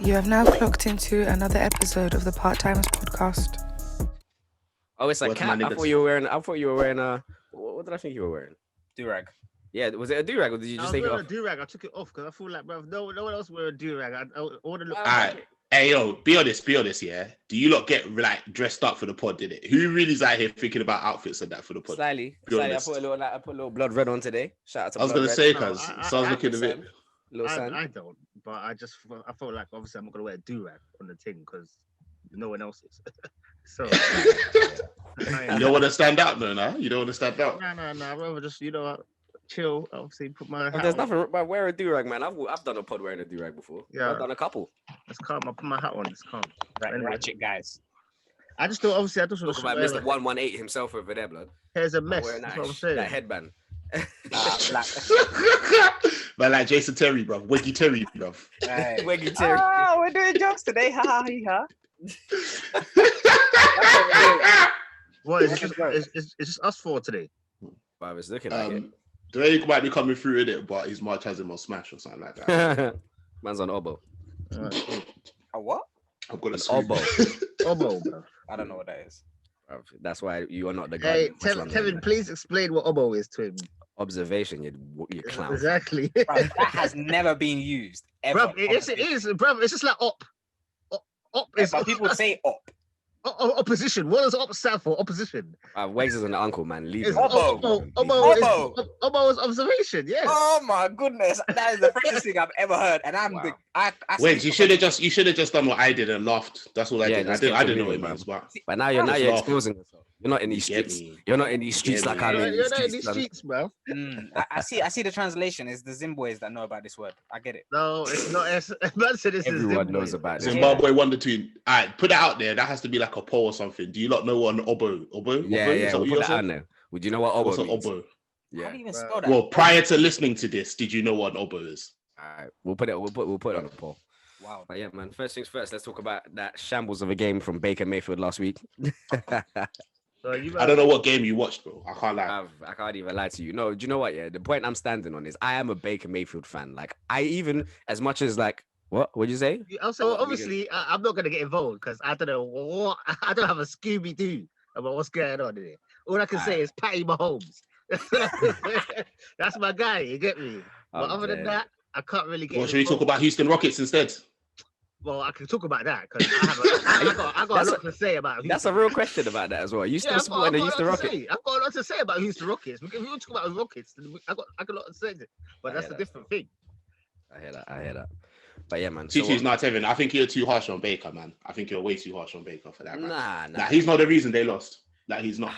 You have now clocked into another episode of the Part-Timers podcast. Oh, it's like cap. I thought you were wearing a. What did I think you were wearing? Do-rag. Yeah, was it a do-rag or did you just take it off? A do-rag. I took it off because I feel like, bro, no one else wear a do-rag. I want to look. Alright. Hey, yo, be honest, yeah. Do you lot get like dressed up for the pod, did it? Who really is out here thinking about outfits and that for the pod? Slightly. I put a little blood red on today. Shout out to I was Blood gonna Red. say, cause so I was looking a bit. I don't, but I felt like obviously I'm not gonna wear a do-rag on the thing because no one else is. So you don't want to stand out, no? You don't want to stand out. No. I'd rather just chill. Obviously, put my. There's nothing wrong with wearing a do-rag, man. I've done a pod wearing a do-rag before. Yeah, I've done a couple. It's calm. I put my hat on. It's calm. Ratchet guys. I just thought, obviously, I just talk about Mr. 118 himself over there, blood. Here's a mess. That's what I'm saying. That headband. Man, like Jason Terry, bro. Weggy Terry, bro. Hey. Weggy Terry. Oh, we're doing jokes today. Ha ha ha. What is it? It's just us four today. Wow, it's looking like it. Drake might be coming through in it, but his March has him on Smash or something like that. Man's on Obo. A what? I'm gonna Obo. Obo, bro. I don't know what that is. That's why you are not the guy. Hey, Tevin, please explain what Obo is to him. Observation, you clown. Exactly. Bro, that has never been used ever. Bro, yes, it is, bro. It's just like op. Op is. But people say op. Opposition. What does op stand for? Opposition. Wegz is an uncle, man. Leave him. Obo is observation. Yeah. Oh my goodness, that is the first thing I've ever heard, and I'm the. Wait, you should have just done what I did and laughed. That's all I did. I didn't know what it means, but now you're exposing yourself. You're not in these streets. You're not in these streets like I'm in these streets. You're not in these streets, bro. I see the translation. It's the Zimbabweans that know about this word. I get it. No, it's not. Everyone knows about it. Zimbabwe Wonder Tune. Alright, put it out there. That has to be like a poll or something. Do you not know what an obo? Yeah. We'll put that on there. Would you know what obo means? Obo? Yeah. How do you even spell that? Well, prior to listening to this, did you know what an obo is? Alright, we'll put it on the poll. Wow. But yeah, man. First things first. Let's talk about that shambles of a game from Baker Mayfield last week. I don't know what game you watched, bro. I can't lie. I can't even lie to you. No, do you know what? Yeah, the point I'm standing on is I am a Baker Mayfield fan. Like, I even, as much as like, what'd you say? Also, obviously, I'm not gonna get involved because I don't know what. I don't have a Scooby Doo about what's going on in it. All I can say is Patty Mahomes. That's my guy. You get me? But other than that, I can't really get. Well, should we talk about Houston Rockets instead? Well, I can talk about that because I got a lot to say about Houston. That's a real question about that as well. You still supporting the Houston Rockets? I've got a lot to say about Houston Rockets. Because if we want to talk about the Rockets, I got a lot to say. But that's a different thing. I hear that. But yeah, man. Titu's not Tevin. I think you're too harsh on Baker, man. I think you're way too harsh on Baker for that, man. Nah. He's not the reason they lost. Like, he's not.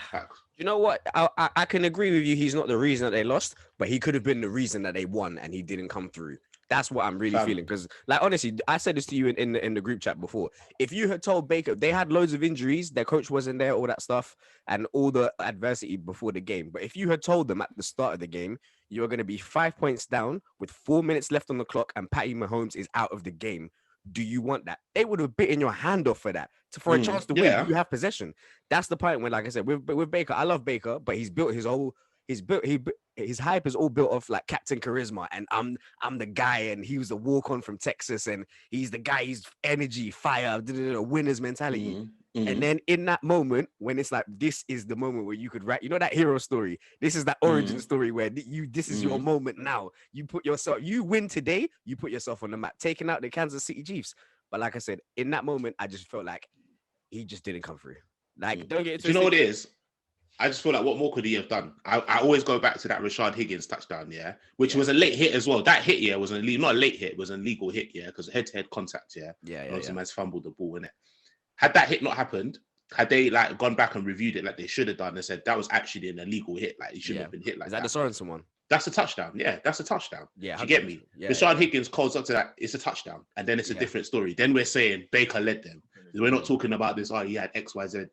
You know what? I can agree with you. He's not the reason that they lost, but he could have been the reason that they won and he didn't come through. That's what I'm really feeling. Because, like, honestly, I said this to you in the group chat before. If you had told Baker, they had loads of injuries, their coach wasn't there, all that stuff, and all the adversity before the game. But if you had told them at the start of the game, you're going to be 5 points down with 4 minutes left on the clock and Patty Mahomes is out of the game, do you want that? They would have bitten your hand off for that. For a chance to win, you have possession. That's the point when, like I said, with Baker, I love Baker, but he's built his whole... his hype is all built off like Captain Charisma, and I'm the guy, and he was the walk-on from Texas, and he's the guy, he's energy, fire, winner's mentality. And then in that moment, when it's like, this is the moment where you could write, you know, that hero story. This is that origin story where this is your moment now. You win today, you put yourself on the map, taking out the Kansas City Chiefs. But like I said, in that moment, I just felt like he just didn't come through. Like, don't get it. Do you know what it is? I just feel like what more could he have done? I always go back to that Rashad Higgins touchdown, which was a late hit as well. That hit, was not a late hit, it was an illegal hit, because head-to-head contact, Obviously, man's fumbled the ball, innit? Had that hit not happened, had they like gone back and reviewed it like they should have done and said that was actually an illegal hit, like he shouldn't have been hit like that. Is that the Sorensen one? That's a touchdown. Yeah, that's a touchdown. Yeah, you get me? Yeah, Rashad Higgins calls up to that. It's a touchdown. And then it's a different story. Then we're saying Baker led them. We're not talking about this, he had X, Y, Z,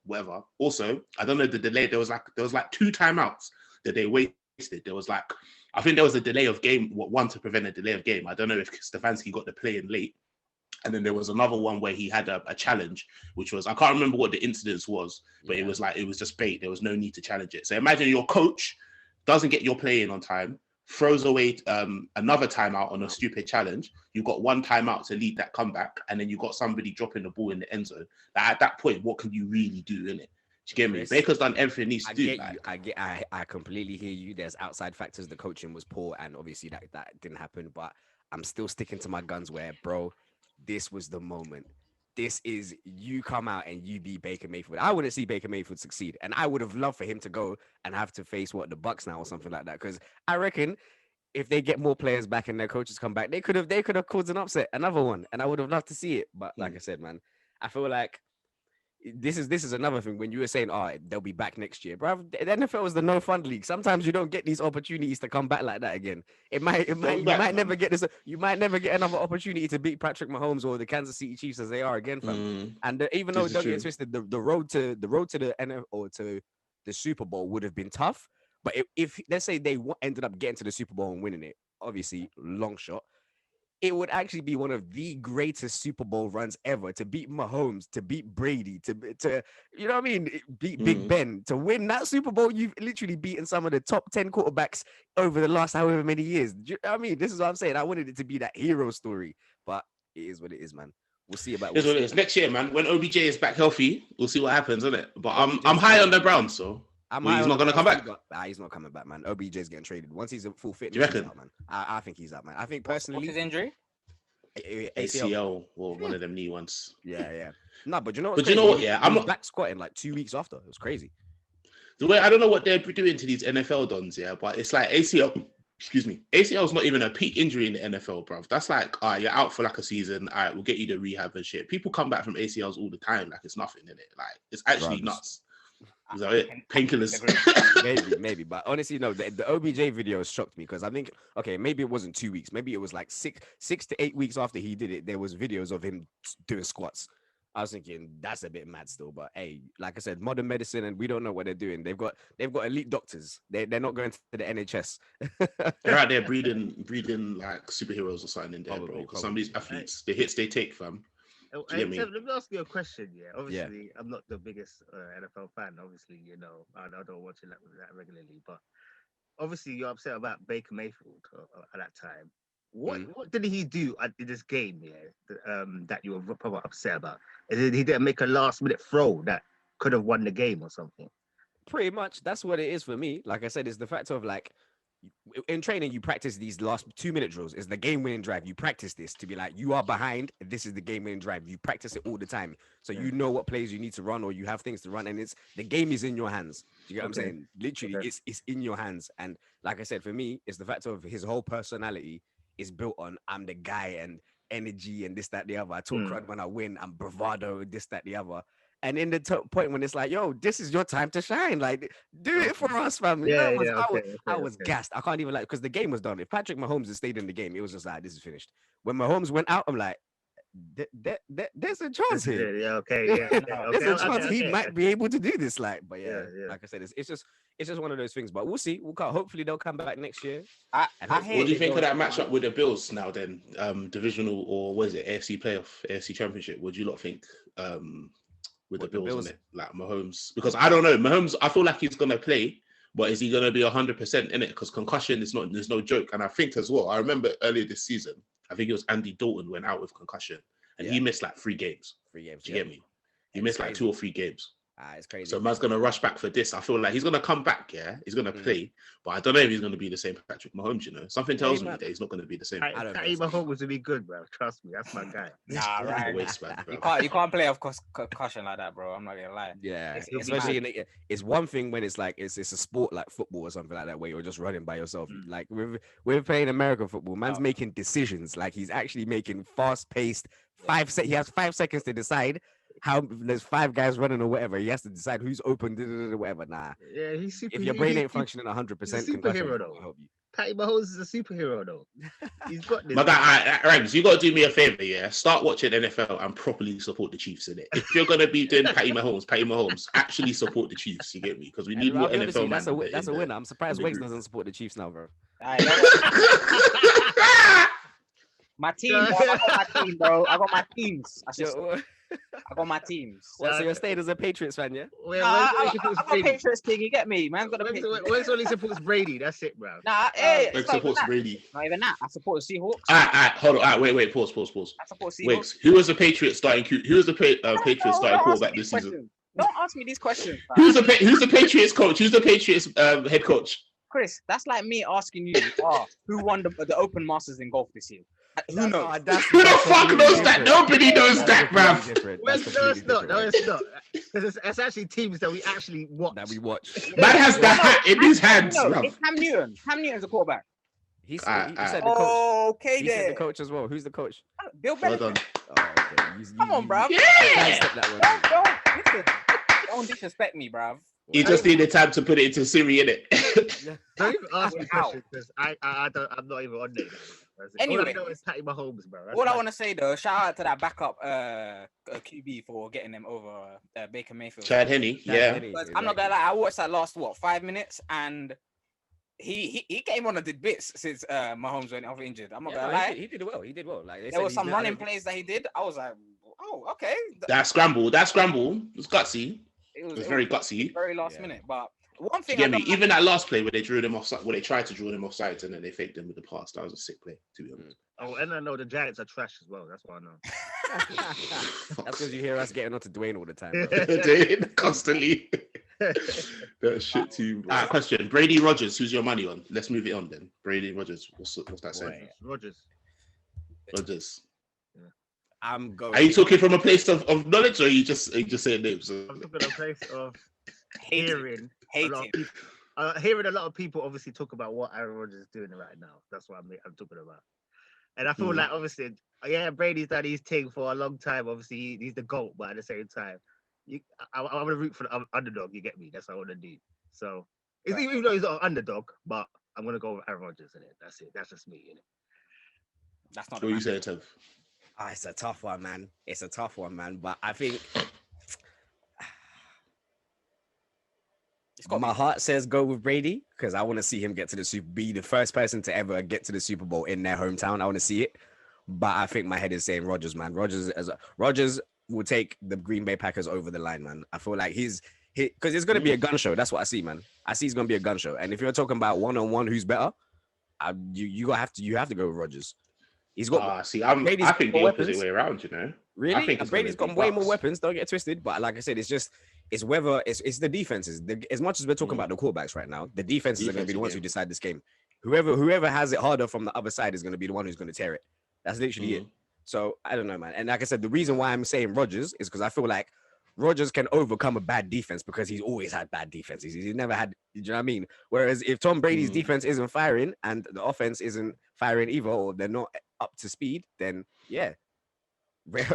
whatever. Also, I don't know the delay. There was like 2 timeouts that they wasted. There was like, I think there was a delay of game, one to prevent a delay of game. I don't know if Stefanski got the play in late. And then there was another one where he had a challenge, which was, I can't remember what the incidence was, but it was just bait. There was no need to challenge it. So imagine your coach doesn't get your play in on time, throws away another timeout on a stupid challenge. You've got one timeout to lead that comeback, and then you've got somebody dropping the ball in the end zone. Like, at that point, what can you really do in it? Do you get me? Baker's done everything he needs to do. I completely hear you. There's outside factors. The coaching was poor, and obviously that didn't happen. But I'm still sticking to my guns where, bro, this was the moment. This is you come out and you beat Baker Mayfield. I wouldn't see Baker Mayfield succeed, and I would have loved for him to go and have to face the Bucks now or something like that. Because I reckon if they get more players back and their coaches come back, they could have caused an upset, another one, and I would have loved to see it. But like I said, man, I feel like this is another thing when you were saying, they'll be back next year, bro. The NFL is the no fun league. Sometimes you don't get these opportunities to come back like that again. You might never get this. You might never get another opportunity to beat Patrick Mahomes or the Kansas City Chiefs as they are again, fam. And even though don't get twisted, the road to the NFL or to the Super Bowl would have been tough. But if let's say they ended up getting to the Super Bowl and winning it, obviously long shot, it would actually be one of the greatest Super Bowl runs ever, to beat Mahomes, to beat Brady, to you know what I mean, beat Big Ben, to win that Super Bowl. You've literally beaten some of the top 10 quarterbacks over the last however many years. I mean, this is what I'm saying. I wanted it to be that hero story, but it is what it is, man. We'll see about it. It's next year, man. When OBJ is back healthy, we'll see what happens, isn't it? But I'm high on the Browns, so he's not gonna come back. He's not coming back, man. OBJ's getting traded once he's in full fitness. Do you reckon? He's out, man. I think he's out, man. I think personally, what's his injury? ACL or one of them knee ones. Yeah. No, but you know what? Yeah, I'm not back squatting like 2 weeks after. It was crazy. The way I don't know what they're doing to these NFL dons, yeah, but it's like ACL. Excuse me, ACL is not even a peak injury in the NFL, bro. That's like, you're out for like a season. All right, we'll get you to rehab and shit. People come back from ACLs all the time, like it's nothing in it. Like it's actually nuts. Is that it? Painkillers. maybe. But honestly, no, the OBJ video shocked me because I think, okay, maybe it wasn't 2 weeks. Maybe it was like six to 8 weeks after he did it. There was videos of him doing squats. I was thinking that's a bit mad still. But hey, like I said, modern medicine, and we don't know what they're doing. They've got elite doctors. They're not going to the NHS. They're out there breeding like superheroes or something in there, bro. Some of these athletes, the hits they take, fam. Let me ask you a question. Yeah, obviously, I'm not the biggest NFL fan. Obviously, you know, I don't watch it that regularly. But obviously, you're upset about Baker Mayfield at that time. What did he do in this game? Yeah, that you were probably upset about. He didn't make a last-minute throw that could have won the game or something. Pretty much, that's what it is for me. Like I said, it's the factor of like, in training, you practice these last 2-minute drills. It's the game-winning drive. You practice this to be like, you are behind. This is the game-winning drive. You practice it all the time, so you know what plays you need to run, or you have things to run, and the game is in your hands. Do you get what I'm saying? Literally, it's in your hands. And like I said, for me, it's the factor of his whole personality is built on I'm the guy and energy and this, that, the other. I talk crud when I win. I'm bravado, this, that, the other. And in the point when it's like, yo, this is your time to shine. Like, do it for us, fam. I was gassed. I can't even because the game was done. If Patrick Mahomes had stayed in the game, it was just like, this is finished. When Mahomes went out, I'm like, there's a chance here. There's a chance he might be able to do this. Like I said, it's just one of those things. But we'll see. Hopefully they'll come back next year. What do you think of that matchup with the Bills now? Then divisional, or what is it, AFC playoff, AFC championship? What do you lot think? With the Bills in it, like Mahomes, because I don't know, Mahomes, I feel like he's gonna play, but is he gonna be 100% in it? Because concussion is there's no joke. And I think as well, I remember earlier this season, I think it was Andy Dalton went out with concussion, and he missed like 3 games. Do you get me? He missed like 2 or 3 games. It's crazy. So man's gonna rush back for this. I feel like he's gonna come back. Yeah, he's gonna play, but I don't know if he's gonna be the same Patrick Mahomes. You know, something tells me that he's not gonna be the same. Patrick Mahomes will be good, bro. Trust me, that's my guy. Nah, right. You can't play off concussion like that, bro. I'm not gonna lie. Yeah, especially it's one thing when it's like it's a sport like football or something like that where you're just running by yourself. Like we're playing American football. Man's making decisions. Like he's actually making fast-paced. He has 5 seconds to decide. How there's 5 guys running or whatever, he has to decide who's open, whatever. Nah, yeah, he's super. If your brain ain't functioning 100%, superhero though. Help you. Patty Mahomes is a superhero though. He's got this. My guy, Rangs, you got to do me a favor, yeah. Start watching NFL and properly support the Chiefs in it. If you're gonna be doing Patty Mahomes, actually support the Chiefs. You get me? Because we need more NFL. That's a winner. I'm surprised Wegz doesn't support the Chiefs now, bro. My team, bro. I got my teams. I I got my teams. Well, so you're staying as a Patriots fan, yeah? I got Patriots thing. You get me, man. Got the Patriots. Where's only supports Brady? That's it, bro. Nah, hey, Wegz supports Brady. Not even that. I support the Seahawks. Hold on. Wait. Pause. I support Seahawks. Wegz, who was the Patriots starting? Who was the Patriots starting quarterback this season? Don't ask me these questions. Who's the Patriots coach? Who's the Patriots head coach? Chris, that's like me asking you, who won the Open Masters in golf this year? Who knows? Who the fuck knows that? Nobody knows that, bruv. Well, no, it's not. No, it's not. Because it's actually teams that we actually watch. Man has the hat in his hands, bruv. It's Cam Newton. Cam Newton's a quarterback. He said the coach. Okay, he said the coach as well. Who's the coach? Bill Well Belichick. done. Come on, bruv. Yeah. Don't disrespect me, bruv. You just needed time to put it into Siri, innit? Don't even ask me questions because I'm not even on there. Anyway, all I know is Patty Mahomes, bro. All I want to say though, shout out to that backup QB for getting them over Baker Mayfield. Chad Henne, yeah. I'm not gonna lie, I watched that last 5 minutes and he came on and did bits since Mahomes went off injured. I'm not gonna lie. He did well. Like there was some running plays that he did. I was like, oh, okay. That scramble was gutsy. It was very gutsy. Very last minute, but one thing. You get me? Even that last play where they drew them offside, where they tried to draw them offside and then they faked them with the pass. That was a sick play, to be honest. Oh, and I know the Giants are trash as well. That's what I know. That's because you hear us getting on to Dwayne all the time. Dwayne, constantly. That shit team. Question: Brady Rodgers, who's your money on? Let's move it on then. Brady Rodgers, what's that saying? Rodgers. Yeah. I'm going. Are you talking from a place of knowledge, or are you just saying names? I'm talking from a place of hearing a lot of people obviously talk about what Aaron Rodgers is doing right now. That's what I'm talking about. And I feel like obviously, Brady's done his thing for a long time. Obviously, he's the GOAT, but at the same time, I want to root for the underdog. You get me? That's what I want to do. So, even though he's not an underdog, but I'm gonna go with Aaron Rodgers in it. That's it. That's just me in it. That's not. What you say, Tev? It's a tough one, man. But I think my heart says go with Brady because I want to see him get to be the first person to ever get to the Super Bowl in their hometown. I want to see it. But I think my head is saying Rodgers, man. Rodgers will take the Green Bay Packers over the line, man. I feel like because it's going to be a gun show. That's what I see, man. I see it's going to be a gun show. And if you're talking about one-on-one, who's better, you have to go with Rodgers. He's got. I think the opposite way around. You know, really? I think Brady's got way more weapons. Don't get twisted. But like I said, it's the defenses. As much as we're talking about the quarterbacks right now, the defenses are going to be the ones who decide this game. Whoever has it harder from the other side is going to be the one who's going to tear it. That's literally it. So I don't know, man. And like I said, the reason why I'm saying Rodgers is because I feel like Rodgers can overcome a bad defense because he's always had bad defenses. He's never had, you know what I mean? Whereas if Tom Brady's defense isn't firing and the offense isn't firing either, or they're not up to speed, then yeah. Brady's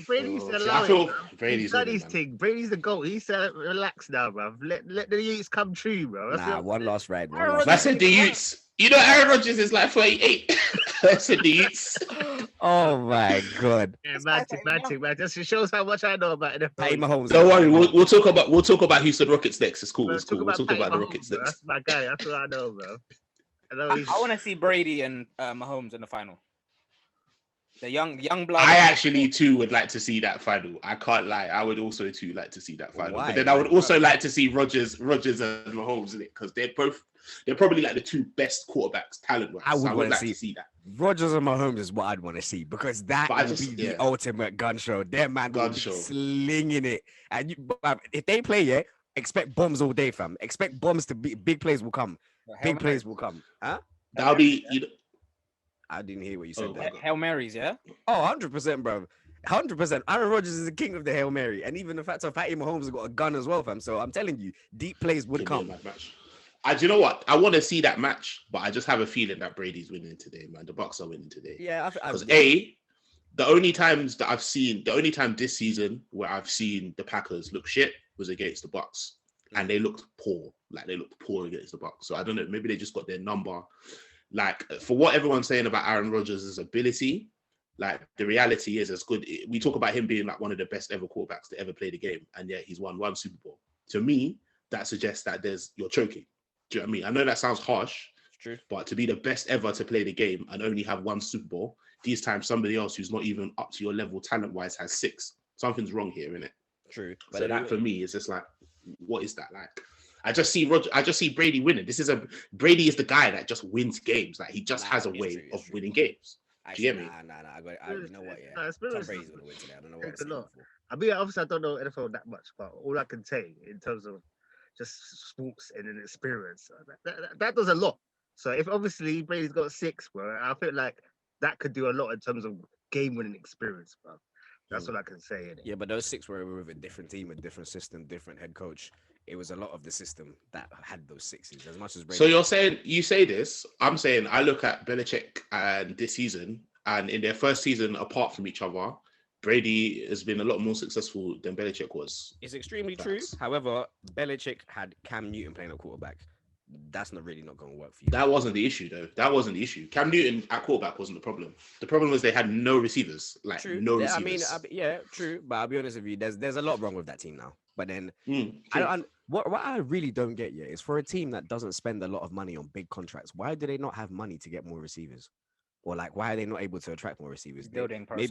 Brady's done his thing. Brady's the GOAT. He said, relax now, bro. Let the youths come true, bro. One last ride. I said the youths. You know, Aaron Rodgers is like 38. I said the youths. Oh my god. Yeah, man. Just shows how much I know about it. Patty Mahomes. Don't worry, we'll talk about Houston Rockets next. It's cool. We'll talk about the Rockets next. That's my guy. That's what I know, bro. I want to see Brady and Mahomes in the final. The young blood. I actually too would like to see that final. I can't lie. I would also too like to see that final. Why? But then I would also like to see Rodgers and Mahomes in it because they're probably like the two best quarterbacks talent-wise. I would like to see that. Rodgers and Mahomes is what I'd want to see because that would be the ultimate gun show. Their man will be slinging it. And if they play, expect bombs all day, fam. Expect bombs to be big plays will come. Big plays will come. Huh? That'll be. I didn't hear what you said there. Hail Marys, yeah? Oh, 100%, bro. 100%. Aaron Rodgers is the king of the Hail Mary. And even the fact of Patty Mahomes has got a gun as well, fam. So I'm telling you, deep plays would come. Do you know what? I want to see that match, but I just have a feeling that Brady's winning today, man. The Bucks are winning today. Yeah. Because the only time this season where I've seen the Packers look shit was against the Bucks. And they looked poor. Like, they looked poor against the Bucks. So I don't know. Maybe they just got their number. Like, for what everyone's saying about Aaron Rodgers' ability, like, the reality is as good. We talk about him being like one of the best ever quarterbacks to ever play the game, and yet he's won one Super Bowl. To me, that suggests that you're choking. Do you know what I mean? I know that sounds harsh, it's true, but to be the best ever to play the game and only have one Super Bowl, these times somebody else who's not even up to your level talent-wise has 6. Something's wrong here, innit? True. But so that for me is just like, what is that like? I just see Brady winning. Brady is the guy that just wins games. Like he just has a way of winning games. Do you get me? Nah. You know what? Yeah. Tom Brady's gonna win today. I don't know what I'm saying before. I mean, obviously, I don't know NFL that much, but all I can say in terms of just sports and an experience, that does a lot. So if obviously Brady's got 6, bro, I feel like that could do a lot in terms of game-winning experience, bro. That's all I can say. Innit? Yeah, but those 6 were with a different team, a different system, different head coach. It was a lot of the system that had those 6s. As much as Brady. So you're saying you say this? I'm saying I look at Belichick and this season, and in their first season apart from each other, Brady has been a lot more successful than Belichick was. It's extremely true. However, Belichick had Cam Newton playing at quarterback. That's not going to work for you. That wasn't the issue, though. That wasn't the issue. Cam Newton at quarterback wasn't the problem. The problem was they had no receivers. Like, true. No yeah, receivers. True. But I'll be honest with you, there's a lot wrong with that team now. But then, what I really don't get yet is for a team that doesn't spend a lot of money on big contracts, why do they not have money to get more receivers? Or like, why are they not able to attract more receivers? Building process.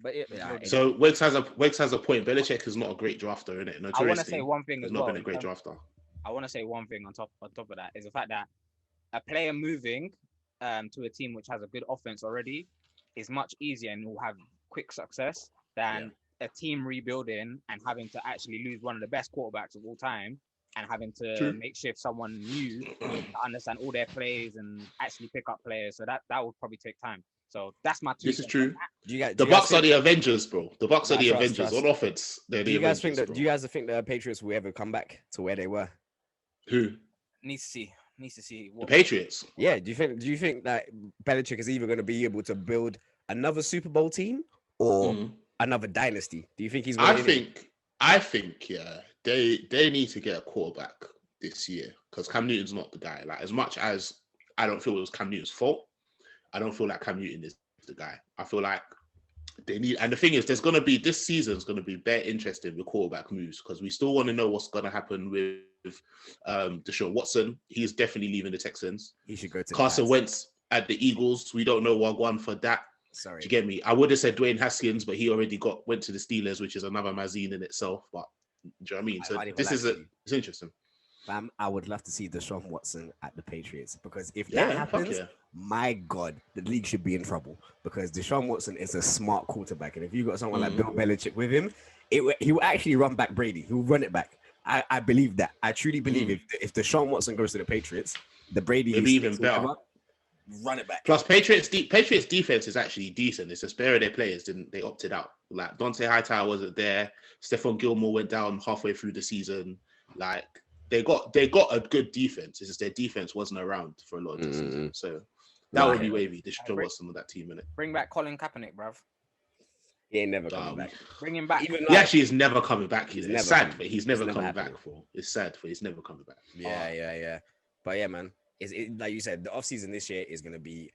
Maybe. So Wegz has a point. Belichick is not a great drafter, innit? I want to say one thing as well. Not been a great drafter. I want to say one thing on top of that is the fact that a player moving to a team which has a good offense already is much easier and will have quick success than a team rebuilding and having to actually lose one of the best quarterbacks of all time and having to makeshift someone new to understand all their plays and actually pick up players. So that would probably take time. So that's my 2 This is true. The Bucks are the Avengers, bro. The Bucks are the Avengers on offense. Do you guys think the Patriots will ever come back to where they were? Who needs to see the Patriots? Yeah. Do you think that Belichick is either going to be able to build another Super Bowl team or another dynasty? Do you think he's? I think they need to get a quarterback this year because Cam Newton's not the guy. Like as much as I don't feel it was Cam Newton's fault, I don't feel like Cam Newton is the guy. I feel like they need, and the thing is, this season's going to be very interesting with quarterback moves because we still want to know what's going to happen with Deshaun Watson. He's definitely leaving the Texans. He should go to Carson Wentz at the Eagles. We don't know what one for that. Sorry, do you get me? I would have said Dwayne Haskins, but he already went to the Steelers, which is another magazine in itself. But do you know what I mean? So this is it's interesting. I would love to see Deshaun Watson at the Patriots because if that happens, my God, the league should be in trouble because Deshaun Watson is a smart quarterback. And if you got someone like Bill Belichick with him, he will actually run back Brady. He will run it back. I believe that. I truly believe if Deshaun Watson goes to the Patriots, the Brady will be even better. Run it back. Plus, Patriots defense is actually decent. It's a spare of their players. They opted out. Like Dante Hightower wasn't there. Stephon Gilmore went down halfway through the season. Like they got a good defense. It's just their defense wasn't around for a lot of the season. So that would be wavy. Deshaun Watson with that team in it. Bring back Colin Kaepernick, bruv. He ain't never coming back. Bring him back. He actually is never coming back. It's sad, but he's never coming back. It's sad, but he's never coming back. Yeah. But yeah, man. Like you said, the offseason this year is going to be,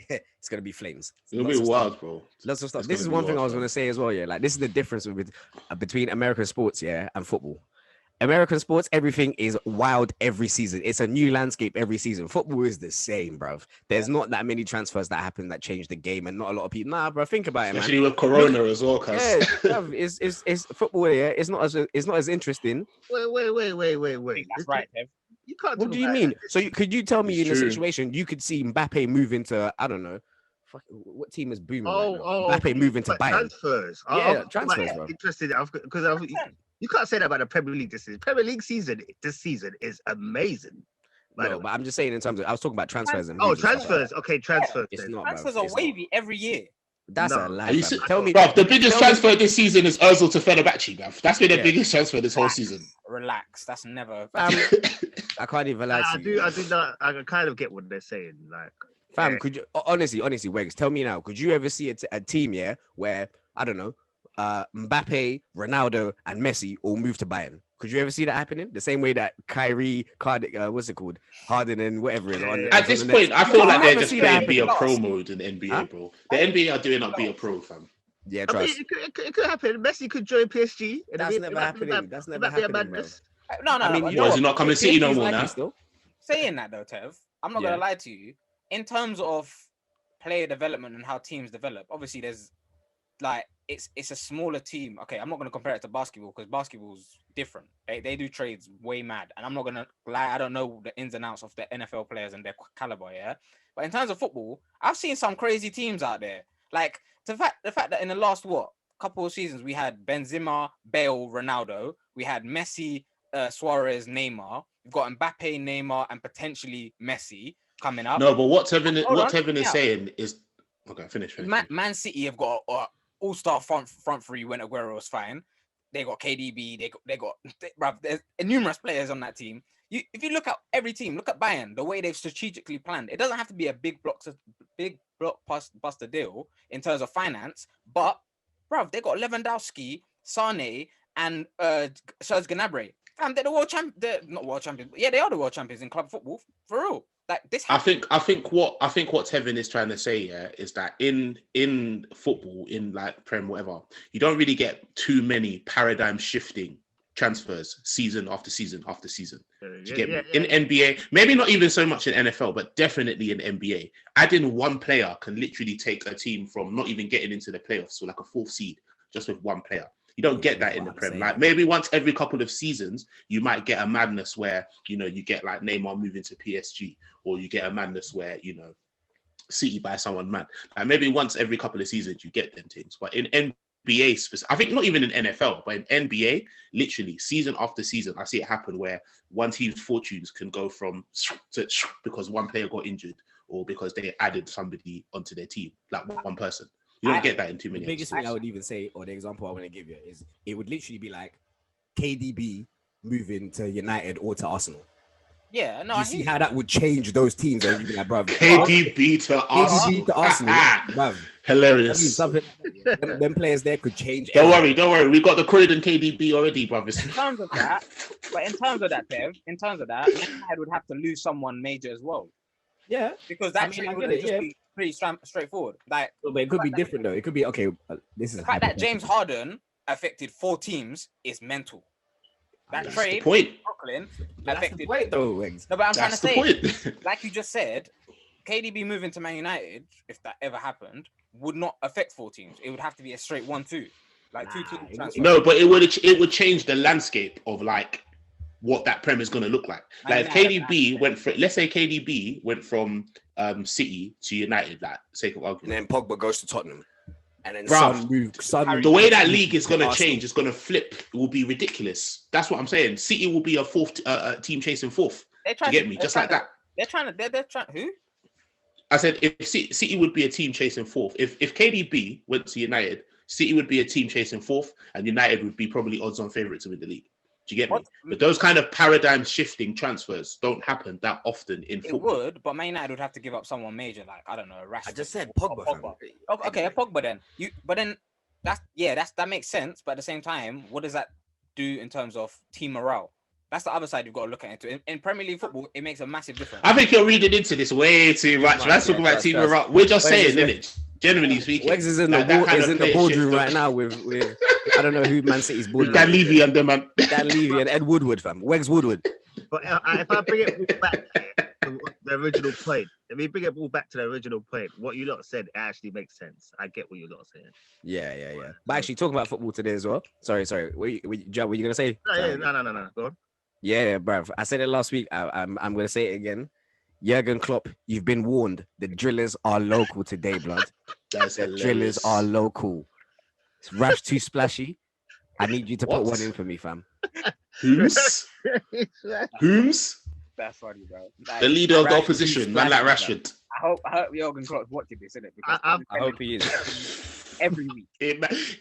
it's going to be flames. It'll be wild, bro. Lots of stuff. This is one thing I was going to say as well, Like, this is the difference between American sports, and football. American sports, everything is wild every season. It's a new landscape every season. Football is the same, bruv. There's not that many transfers that happen that change the game, and not a lot of people. Nah, bro, think about it, man. Especially with Corona as well, cuz. Yeah, bruv, it's football here. It's not as interesting. Wait. That's right, Kev. You can't. What do you mean? So could you tell me in a situation you could see Mbappe move into, I don't know, what team is booming? Mbappe move into Bayern. Transfers. Transfers, bro. Interested because you can't say that about the Premier League this season. Premier League season this season is amazing. No, but I'm just saying in terms of, I was talking about transfers. Transfers. Okay, transfers. It's not, transfers are wavy every year. That's a lie. Tell me, bro, the biggest transfer this season is Ozil to Fenerbahce, bruv. That's been the biggest transfer this whole season. Relax. That's never. I can't even lie to you. I do not. I kind of get what they're saying. Like, fam, could you honestly, Wegz, tell me now? Could you ever see a team where I don't know, Mbappe, Ronaldo, and Messi all move to Bayern? Could you ever see that happening? The same way that Kyrie, Harden, and whatever is on. At this point, I feel like they're just playing Be a Pro mode in the NBA, bro. The NBA are doing Be a Pro, fam. Yeah, trust. It could happen. Messi could join PSG. That's never happening. That's never happening, bro. No. I mean, is he not coming to City no more now? Saying that though, Tev, I'm not gonna lie to you. In terms of player development and how teams develop, obviously there's like it's a smaller team. Okay, I'm not gonna compare it to basketball because basketball's different. They do trades way mad, and I'm not gonna lie. I don't know the ins and outs of the NFL players and their caliber. Yeah, but in terms of football, I've seen some crazy teams out there. Like the fact that in the last couple of seasons we had Benzema, Bale, Ronaldo. We had Messi, Suarez, Neymar. We've got Mbappe, Neymar, and potentially Messi coming up. No, but what Tevin is saying is okay. Finish. Man City have got all-star front three when Aguero was fine. They got KDB. There's numerous players on that team. If you look at every team, look at Bayern, the way they've strategically planned. It doesn't have to be a big blockbuster deal in terms of finance, but bruv, they got Lewandowski, Sane, and Serge Gnabry. They're the world champ. They're not world champions. Yeah, they are the world champions in club football for real. Like this. I think what Tevin is trying to say is that in football, in like Prem, whatever, you don't really get too many paradigm shifting transfers season after season after season. Do you get me? In NBA, maybe not even so much in NFL, but definitely in NBA, adding one player can literally take a team from not even getting into the playoffs, so like a fourth seed, just with one player. You don't get that in the Prem. Like maybe once every couple of seasons, you might get a madness where, you get like Neymar moving to PSG, or you get a madness where, City buy someone mad. Like maybe once every couple of seasons, you get them things. But in NBA, I think not even in NFL, but in NBA, literally season after season, I see it happen where one team's fortunes can go from to because one player got injured or because they added somebody onto their team, like one person. You don't get that in too many. The biggest thing I would even say, or the example I want to give you, is it would literally be like KDB moving to United or to Arsenal. Yeah, no. You see how that would change those teams? And you'd be like, bro, KDB to Arsenal. Bruv. Hilarious. Them players there could change. Don't worry. We got the Croydon KDB already, brothers. In terms of that, Tev, United would have to lose someone major as well. Yeah, because that would just be pretty straightforward. Like, but it could be different though. It could be okay. This is the fact that James Harden affected 4 teams is mental. That trade, Brooklyn affected. Wait though, Wegz. No, but I'm trying to say, like you just said, KDB moving to Man United, if that ever happened, would not affect 4 teams. It would have to be a straight 1-2, like 2 teams. No, but it would change the landscape of like what that Prem is going to look like. Like if KDB went for, let's say KDB went from City to United, like sake of argument, and then Pogba goes to Tottenham, and then Son, the way that league is going to change, it's going to flip. It will be ridiculous. That's what I'm saying. City will be a fourth team chasing fourth. You get me? Just like that. They're trying. Who? I said if City would be a team chasing fourth. If KDB went to United, City would be a team chasing fourth, and United would be probably odds-on favourite to win the league. Do you get me? But those kind of paradigm shifting transfers don't happen that often in football. It would, but Man United would have to give up someone major, like I don't know, Rashford. I just said Pogba. Okay, a Pogba then. That makes sense. But at the same time, what does that do in terms of team morale? That's the other side you've got to look at it. In Premier League football, it makes a massive difference. I think you're reading into this way too much. Let's talk about team morale. We're just saying, isn't it? Generally speaking, Wegz is in the boardroom right now with I don't know who Man City's boardroom. Dan Levy and them, man. Dan Levy and Ed Woodward, fam. Wegz Woodward. But if I bring it back to the original point, what you lot said actually makes sense. I get what you lot are saying. Yeah. But actually, talking about football today as well. Sorry. What you gonna say? No. Go on. Yeah, bruv. I said it last week. I'm gonna say it again. Jurgen Klopp, you've been warned. The drillers are local today, blood. The drillers are local. Rash too splashy. I need you to put one in for me, fam. Whom's? That's funny, bro. Like, the leader of the opposition, man like Rashford. I hope Jurgen Klopp's watching this, innit? I hope he is. Every week.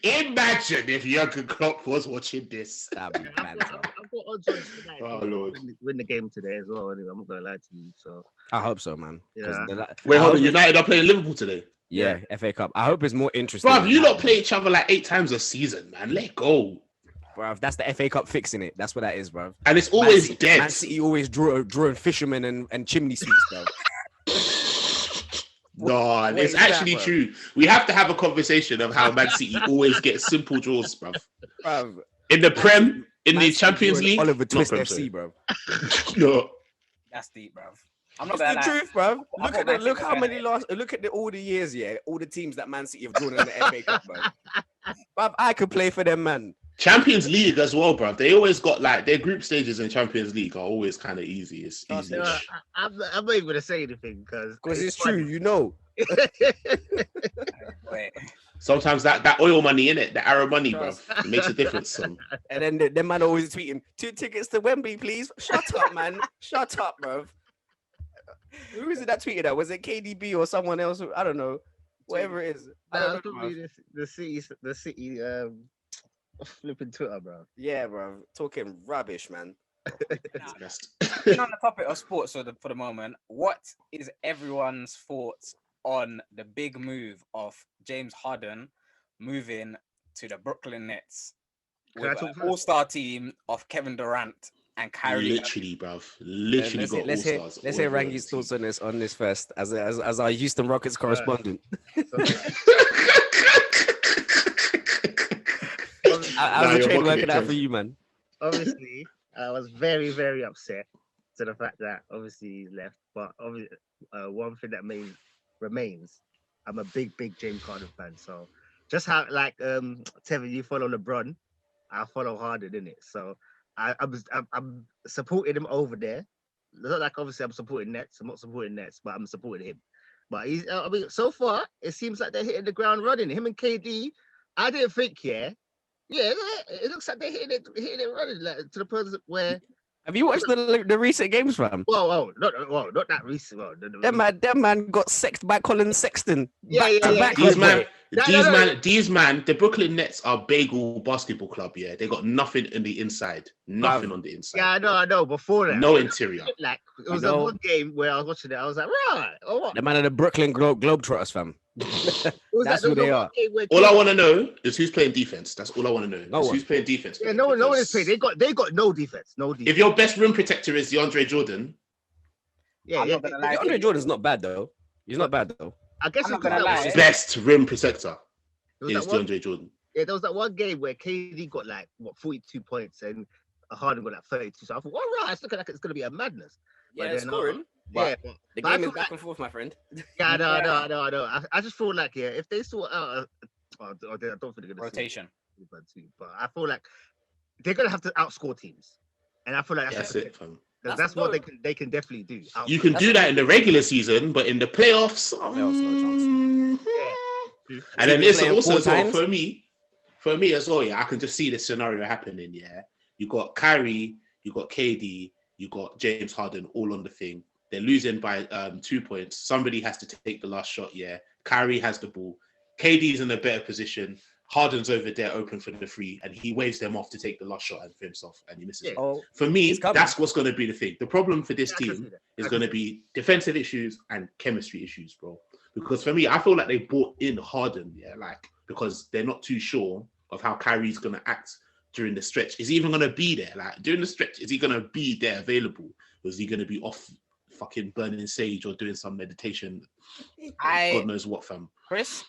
Imagine if Jurgen Klopp was watching this. That'd be mad. I've got odds on tonight. Oh Lord, win the game today as well. Anyway, I'm not gonna lie to you. So I hope so, man. Yeah. Wait, hold on. United are playing Liverpool today. Yeah, FA Cup. I hope it's more interesting. Bruv, you lot play each other like 8 times a season, man. Let go. Bruv, that's the FA Cup fixing it. That's what that is, bruv. And it's always dead. Man City always drawing fishermen and chimney sweeps, bro. No, it's actually true. We have to have a conversation of how Man City always get simple draws, bruv. In the Prem, in the Champions League, Oliver Twist FC, bro. No. That's deep, bruv. I'm not It's gonna the lie. truth, bro. I Look thought at Man look City how were many gonna- look at all the years, yeah, all the teams that Man City have drawn in the FA Cup, bro. Bruv, I could play for them, man. Champions League as well, bro. They always got like their group stages in Champions League are always kind of easy. It's Trust easy. me. I'm not even gonna say anything because It's true, you know. Wait. Sometimes that oil money in it, the arrow money, bro, Trust. it makes a difference. Son. And then the man always tweeting 2 tickets to Wembley, please. Shut up, man. Shut up, bro. Who is it that tweeted that? Was it KDB or someone else? I don't know. Whatever it is. I Nah, don't it's know, probably bruv. the city flipping Twitter, bro. Yeah, bro. Talking rubbish, man. Nah, Best. Being on the topic of sports for the moment, what is everyone's thoughts on the big move of James Harden moving to the Brooklyn Nets Can I with talk an first? all-star team of Kevin Durant and Kyrie? Literally, bruv. Literally got all Let's hear stars. Rangi's thoughts on this first, as our Houston Rockets correspondent. How's the trade working out for you, man? Obviously, I was very, very upset to the fact that obviously he left. But obviously, one thing that remains, I'm a big James Harden fan. So just how like Tevin, you follow LeBron, I follow Harden in it. So I'm supporting him over there. It's not like obviously I'm supporting Nets. I'm not supporting Nets, but I'm supporting him. But he's, I mean, so far it seems like they're hitting the ground running. Him and KD, I didn't think, yeah, it looks like they're hitting it running like, to the point where. Have you watched the recent games, fam? Whoa, not that recent. Whoa, That man got sexed by Colin Sexton. Yeah. back. These man, No. these man, the Brooklyn Nets are bagel basketball club. Yeah, they got nothing in the inside, nothing on the inside. Yeah, I know. Before that, No interior. like it was I know. one game where I was watching it. I was like, right, oh what? The man of the Brooklyn Globetrotters, fam. It was That's like, who there they was are. one game where All I KD want to know is who's playing defense. That's all I want to know. No Is one. who's playing defense. Yeah, no one is Because playing. They got no defense. No defense. If your best rim protector is DeAndre Jordan, Yeah, I'm not gonna lie. Andre Jordan's not bad though. He's not bad though. I guess I'm not it's 'cause gonna that lie. was- best rim protector there was is that one- DeAndre Jordan. Yeah, there was that one game where KD got like 42 points and Harden got like 32. So I thought, all right, it's looking like it's gonna be a madness. Yeah, But it's then, scoring. Yeah, The but I game is feel back and forth, my friend. yeah, I know. I just feel like if they sort out, I don't think they're gonna Rotation. but I feel like they're gonna have to outscore teams, and I feel like That's it, fam. That's what they can definitely do. You can do that in the regular season, but in the playoffs, no chance. And then People it's playing also four as well, times? for me as well. Yeah, I can just see this scenario happening. Yeah, you got Kyrie, you got KD, you got James Harden, all on the thing. They're losing by 2 points. Somebody has to take the last shot. Yeah, Kyrie has the ball. KD's in a better position. Harden's over there open for the free, and he waves them off to take the last shot and for himself, and he misses Yeah. it. Oh, For me, He's coming. that's what's going to be the thing. The problem for this I can team see that. is I going to can be defensive issues and chemistry issues, bro. Because for me, I feel like they brought in Harden, yeah, like because they're not too sure of how Kyrie's going to act during the stretch. Is he even going to be there? Like during the stretch, is he going to be there available? Or is he going to be off fucking burning sage or doing some meditation? God knows what, fam. Chris,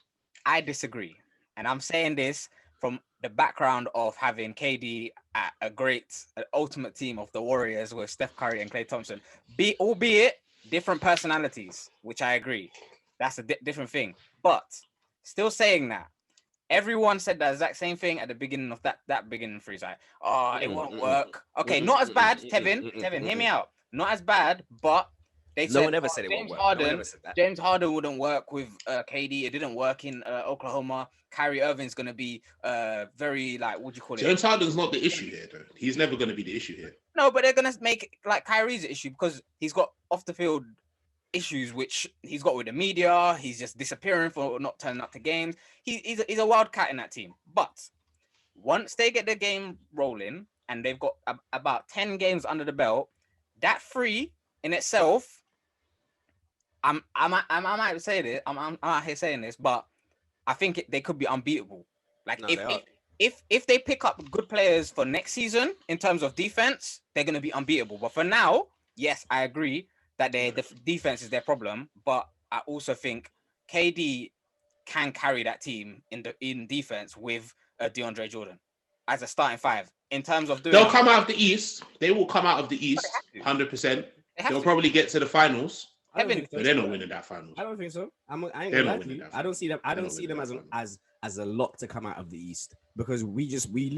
I disagree. And I'm saying this from the background of having KD at an ultimate team of the Warriors with Steph Curry and Klay Thompson, albeit different personalities, which I agree. That's a different thing. But still saying that, everyone said the exact same thing at the beginning of that beginning freeze. Like, oh, it won't work. Okay, not as bad, Tevin, hear me out. Not as bad, but they said no one ever said it won't James work. No one Harden, ever said that. James Harden wouldn't work with KD. It didn't work in Oklahoma. Kyrie Irving's gonna be very like what do you call it? James Harden's not the issue here, though. He's never going to be the issue here. No, but they're gonna make like Kyrie's an issue because he's got off the field issues which he's got with the media. He's just disappearing for not turning up to games. He's a wildcat in that team. But once they get the game rolling and they've got about 10 games under the belt, that free in itself, I might say this. I'm out here saying this, but I think they could be unbeatable. Like No, if they pick up good players for next season in terms of defense, they're going to be unbeatable. But for now, yes, I agree that the defense is their problem. But I also think KD can carry that team in defense with DeAndre Jordan as a starting five in terms of doing. They'll come out of the East. They will come out of the East, 100%. They'll probably get to the finals, I don't Tevin, think so. but they're not winning that finals. I don't think so. I ain't They're gonna not lie to winning you. that I don't see them. I They're don't not see them winning as a lock to come out of the East because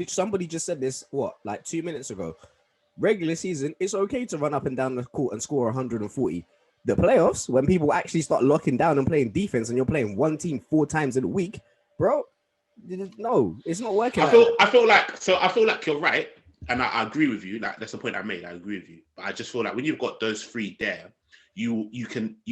somebody just said this like 2 minutes ago. Regular season, it's okay to run up and down the court and score 140. The playoffs, when people actually start locking down and playing defense, and you're playing one team 4 times in a week, bro. No, it's not working. I feel like you're right, and I agree with you. Like that's the point I made. I agree with you, but I just feel like when you've got those 3 there, you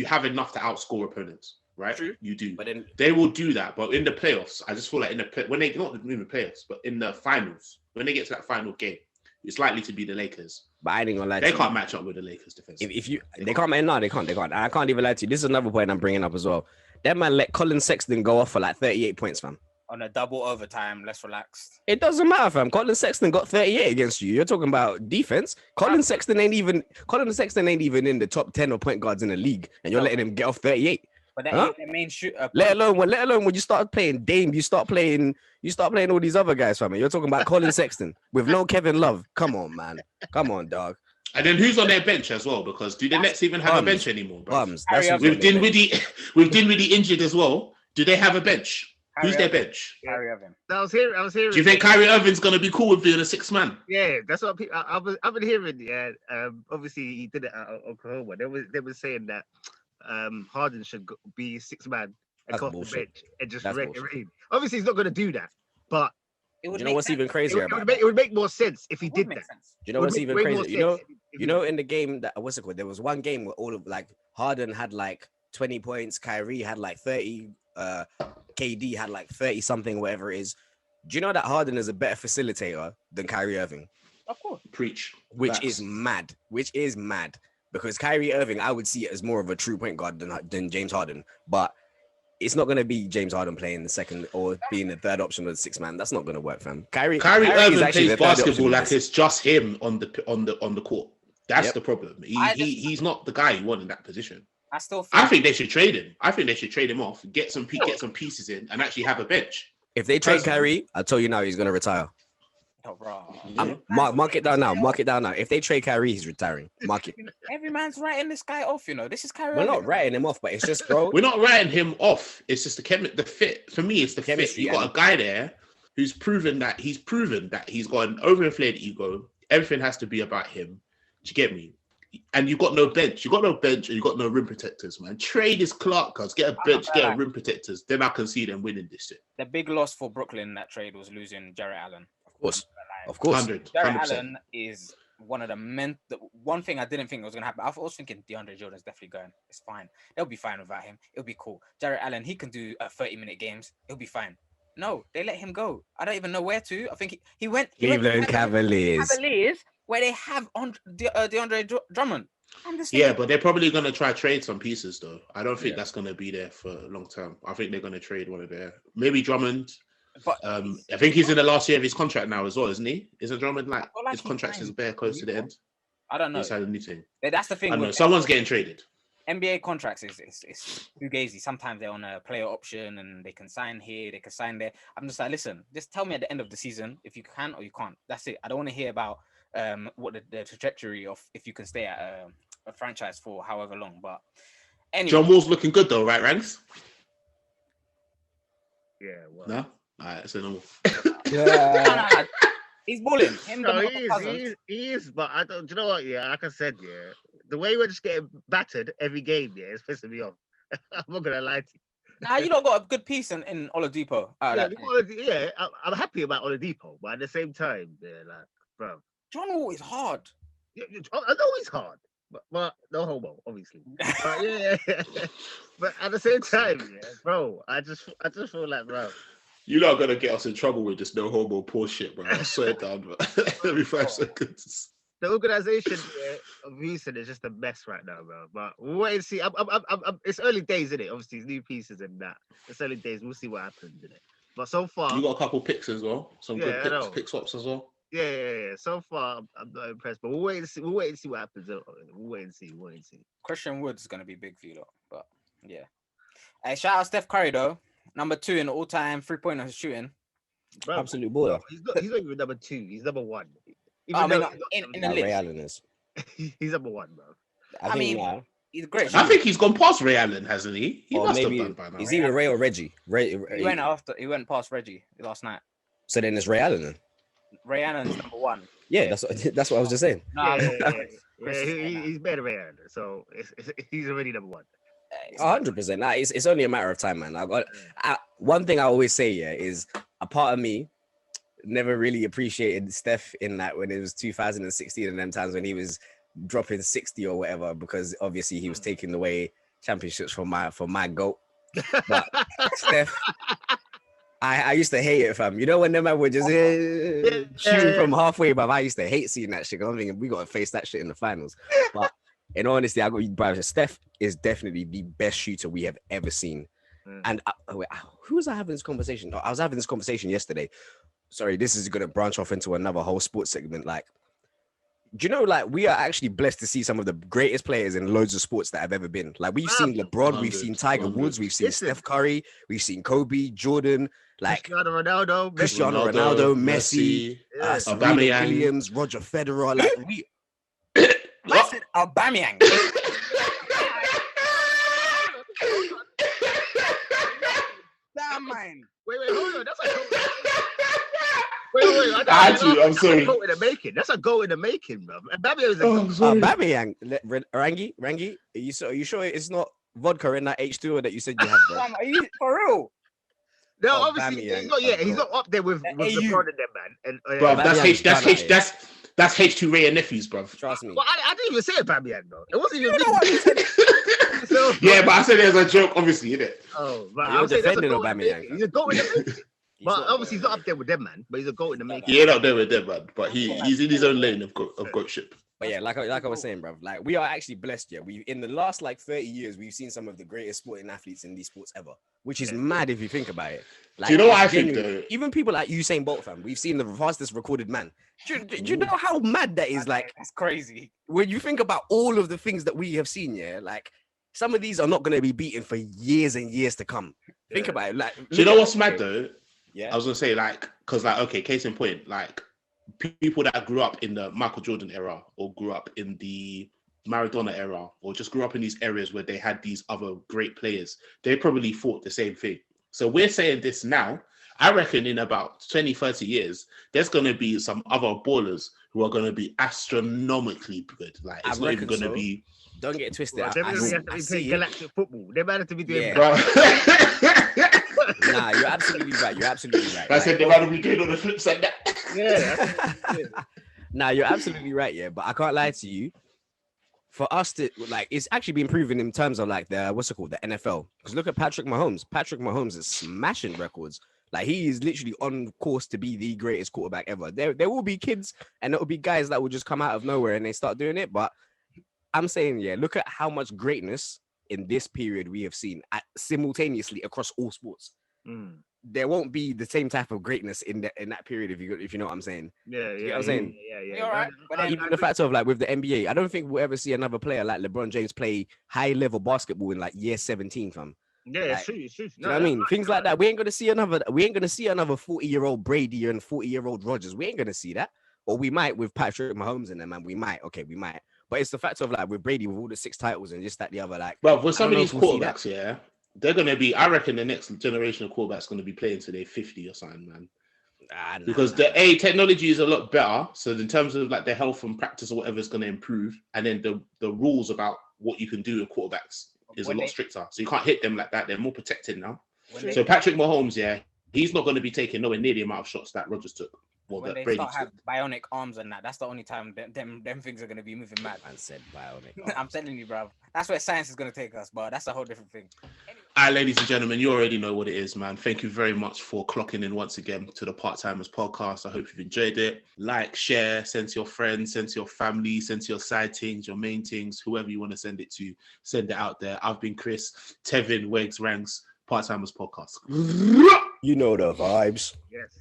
have enough to outscore opponents, right? True. You do, But then they will do that. But in the playoffs, I just feel like when they not in the playoffs, but in the finals, when they get to that final game, it's likely to be the Lakers. But I ain't gonna lie. They can't match up with the Lakers defense. They can't, man. No, they can't. I can't even lie to you. This is another point I'm bringing up as well. That man let Colin Sexton go off for like 38 points, fam. on a double overtime, less relaxed. It doesn't matter, fam. Colin Sexton got 38 against you. You're talking about defense. Colin Sexton ain't even in the top 10 of point guards in the league, and you're letting him get off 38. But that ain't the main shooter. Let alone when you start playing Dame, you start playing all these other guys, fam. You're talking about Colin Sexton with no Kevin Love. Come on, man. Come on, dog. And then who's on their bench as well? Because do the Nets even have a bench anymore, bro? Bums. That's who's With on their bench. Dinwiddie injured as well. Do they have a bench? Who's their bench? Kyrie Irving. I was hearing. Do you think Kyrie Irving's gonna be cool with being a 6th man? Yeah, that's what I've been hearing. Yeah, obviously he did it at Oklahoma. They were saying that Harden should be 6th man and That's come off the bullshit. bench and just That's wreck the bullshit. rain. Obviously, he's not going to do that, but It would You know make what's sense. even crazier about it would make more sense if he It would did make that. sense. Do you know It would what's make even way more crazy? sense if You know, in the game that there was one game where all of like Harden had like 20 points, Kyrie had like 30, KD had like 30 something, whatever it is. Do you know that Harden is a better facilitator than Kyrie Irving? Of course. Preach. Which Facts. is mad. Because Kyrie Irving, I would see it as more of a true point guard than James Harden. But it's not going to be James Harden playing the second or being the third option of the 6th man. That's not going to work, fam. Kyrie Kyrie is Irving actually plays the third option basketball of like this. it's just him on the court. That's Yep. the problem. I just- He's not the guy you want in that position. I still I think think they should trade him. I think they should trade him off, get some pieces in, and actually have a bench. If they trade Personally. Kyrie, I'll tell you now he's going to retire. oh, bro. Mark it down now. Mark it down now. If they trade Kyrie, he's retiring. Mark it. Every man's writing this guy off, you know. This is Kyrie We're not Irving. writing him off, but it's just, bro. We're not writing him off. It's just the fit. For me, it's the Chemistry, fit. You got a guy there who's proven that he's got an overinflated ego. Everything has to be about him. Do you get me? And you got no bench. You got no bench, and you got no rim protectors, man. Trade is Clark, cuz get a bench, get a rim protectors. Then I can see them winning this shit. The big loss for Brooklyn in that trade was losing Jarrett Allen. Of course. 100%. Jarrett Allen is one of the one thing I didn't think was going to happen. I was thinking DeAndre Jordan's definitely going. It's fine. They'll be fine without him. It'll be cool. Jarrett Allen, he can do 30-minute games. He'll be fine. No, they let him go. I don't even know where to. I think he went. Cleveland Cavaliers. Where they have on DeAndre Drummond. Yeah, but they're probably going to try trade some pieces, though. I don't think that's going to be there for a long term. I think they're going to trade one of their... Maybe Drummond. But I think he's in the last year of his contract now as well, isn't he? Isn't Drummond like feel like his he's contract fine. is bare close to the end? I don't know. He's had a new thing. That's the I thing. don't know. With Someone's getting traded. NBA contracts is fugazi. Sometimes they're on a player option and they can sign here, they can sign there. I'm just like, listen, just tell me at the end of the season if you can or you can't. That's it. I don't want to hear about what the trajectory of if you can stay at a franchise for however long. But anyway, John Wall's looking good though, right, Ranks? Yeah, well. No? All right, so no. no. He's balling. No, he is, but I don't. Do you know what? Yeah, like I said, yeah, the way we're just getting battered every game, yeah, it's pissing me off. I'm not gonna lie to you. Nah, you don't got a good piece in Oladipo. I'm happy about Oladipo, but at the same time, yeah, like, bro, John Wall is hard. I know he's hard, but no homo, obviously. But yeah, but at the same time, yeah, bro, I just feel like, bro. You're not gonna get us in trouble with this no homo poor shit, bro. I swear down, bro. Every 5 seconds. The organization of Houston is just a mess right now, bro. But we'll wait and see. It's early days, isn't it? Obviously, it's new pieces and that. It's early days. We'll see what happens in it. But so far, You got a couple picks as well. Some Yeah, I good know. pick swaps as well. yeah. So far, I'm not impressed. But we'll wait and see. We'll wait and see what happens. We'll wait and see. Christian Wood's gonna be big for you, lot. But yeah. Hey, shout out Steph Curry though. Number 2 in all-time 3-pointer shooting. Bro, Absolute baller. he's not even number 2. He's number 1. I mean, Even though in the Ray list. Allen is. he's number 1, bro. I mean, now. he's great. I think he's gone past Ray Allen, hasn't he? He Or must maybe have done by now. it's either Ray or Reggie. He went past Reggie last night. So then it's Ray Allen. Then. Ray Allen's number one. Yeah, that's what I was just saying. No, He's better than Aaron, so he's already number one. 100%. Nah, it's only a matter of time, man. One thing I always say, is a part of me never really appreciated Steph in that when it was 2016 and them times when he was dropping 60 or whatever, because obviously he was taking away championships from my GOAT. But Steph, I used to hate it, fam. You know when them man were just shooting from halfway, but I used to hate seeing that shit. I'm thinking we got to face that shit in the finals. But in honesty, I got you, bro. Steph is definitely the best shooter we have ever seen. And who was I having this conversation? I was having this conversation yesterday. Sorry, this is going to branch off into another whole sports segment. Like, do you know, like, we are actually blessed to see some of the greatest players in loads of sports that have ever been. Like, we've seen LeBron, we've seen Tiger Woods, we've seen Steph Curry, we've seen Kobe, Jordan, like Cristiano Ronaldo, Messi, Serena Williams, Roger Federer. Like, I said Aubameyang. Damn, man. Wait, hold on. That's a wait. I'm sorry. That's a goal in the making. That's a goal in the making, bro. Aubameyang is a Aubameyang. Rangi, are you sure it's not vodka in that H2O that you said you have, bro? Are you for real? No, obviously he's not up there with LeBron and them, man. And bro, that's H2 Ray and nephews, bro. Trust me. Well, I didn't even say Aubameyang, though. It wasn't even me. So, yeah, but I said it as a joke, obviously, innit? Oh, but You're defending Aubameyang. He's a goal in the making. But obviously he's not up there with them, man. But he's a goal in the making. He ain't up there with them, man. But he's in his own lane of goatship. But yeah, like I was saying, bro, like we are actually blessed. Yeah, we in the last like 30 years, we've seen some of the greatest sporting athletes in these sports ever, which is mad if you think about it. Like, do you know what I think though? Even people like Usain Bolt, fam, we've seen the fastest recorded man. Do you know how mad that is? Like, that's crazy. When you think about all of the things that we have seen, yeah, like some of these are not going to be beaten for years and years to come. Think about it. Like, do you know what's mad though? Yeah, I was gonna say because okay, case in point, like people that grew up in the Michael Jordan era or grew up in the Maradona era or just grew up in these areas where they had these other great players, they probably thought the same thing. So we're saying this now. I reckon in about 20, 30 years, there's going to be some other ballers who are going to be astronomically good. Like, it's not even going to be... Don't get it twisted. Well, I see galactic football. They might have to be doing... Nah, you're absolutely right. I said they might be doing on the flip side. Nah, you're absolutely right, yeah. But I can't lie to you. For us to, like, it's actually been proven in terms of, like, the NFL. Because look at Patrick Mahomes. Patrick Mahomes is smashing records. Like, he is literally on course to be the greatest quarterback ever. There will be kids and there will be guys that will just come out of nowhere and they start doing it. But I'm saying, yeah, look at how much greatness in this period we have seen simultaneously across all sports. There won't be the same type of greatness in that period if you know what I'm saying. Yeah, you know what I'm saying. Yeah. All right. But even the fact of like with the NBA, I don't think we'll ever see another player like LeBron James play high level basketball in like year 17, fam. Yeah, like, it's true. You know what I mean? Things like that. We ain't gonna see another 40-year-old Brady and 40-year-old Rodgers. We ain't gonna see that. Or we might with Patrick Mahomes in them, man. We might. But it's the fact of like with Brady with all the 6 titles and just that the other like. Well, for some of these quarterbacks, yeah, they're gonna be. I reckon the next generation of quarterbacks gonna be playing till they're 50 or something, man. Because the technology is a lot better. So in terms of like their health and practice or whatever is gonna improve, and then the rules about what you can do with quarterbacks is a lot stricter. So you can't hit them like that. They're more protected now. So Patrick Mahomes, yeah, he's not going to be taking nowhere near the amount of shots that Rodgers took. When they start have bionic arms and that's the only time them things are going to be moving mad. Man said bionic. I'm telling you, bro. That's where science is going to take us, but that's a whole different thing. Anyway. All right, ladies and gentlemen, you already know what it is, man. Thank you very much for clocking in once again to the Part-Timers podcast. I hope you've enjoyed it. Like, share, send to your friends, send to your family, send to your side things, your main things, whoever you want to send it to, send it out there. I've been Chris, Tevin, Wegz, Ranks, Part-Timers podcast. You know the vibes. Yes.